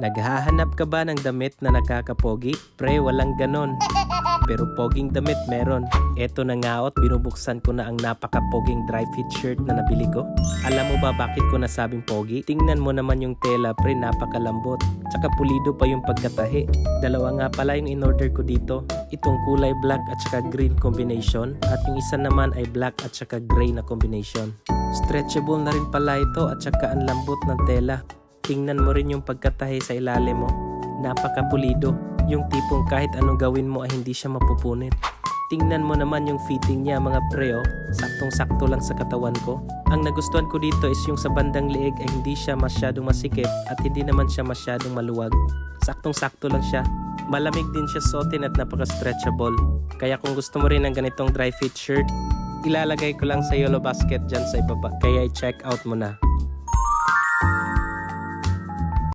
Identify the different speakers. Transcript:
Speaker 1: Naghahanap ka ba ng damit na nakakapogi? Pre, walang ganon. Pero poging damit meron. Eto na nga at binubuksan ko na ang napaka-poging dry fit shirt na nabili ko. Alam mo ba bakit ko nasabing pogi? Tingnan mo naman yung tela pre, napakalambot. Tsaka pulido pa yung pagkatahi. Dalawa nga pala yung in-order ko dito. Itong kulay black at saka green combination. At yung isa naman ay black at saka gray na combination. Stretchable na rin pala ito at saka ang lambot ng tela. Tingnan mo rin yung pagkatahi sa ilalim mo. Napakapulido. Yung tipong kahit anong gawin mo ay hindi siya mapupunit. Tingnan mo naman yung fitting niya mga pre, oh. Saktong-sakto lang sa katawan ko. Ang nagustuhan ko dito is yung sa bandang leeg ay hindi siya masyadong masikip at hindi naman siya masyadong maluwag. Saktong-sakto lang siya. Malamig din siya suotin at napaka-stretchable. Kaya kung gusto mo rin ng ganitong dry fit shirt, ilalagay ko lang sa yellow basket dyan sa ibaba. Kaya i-check out mo na.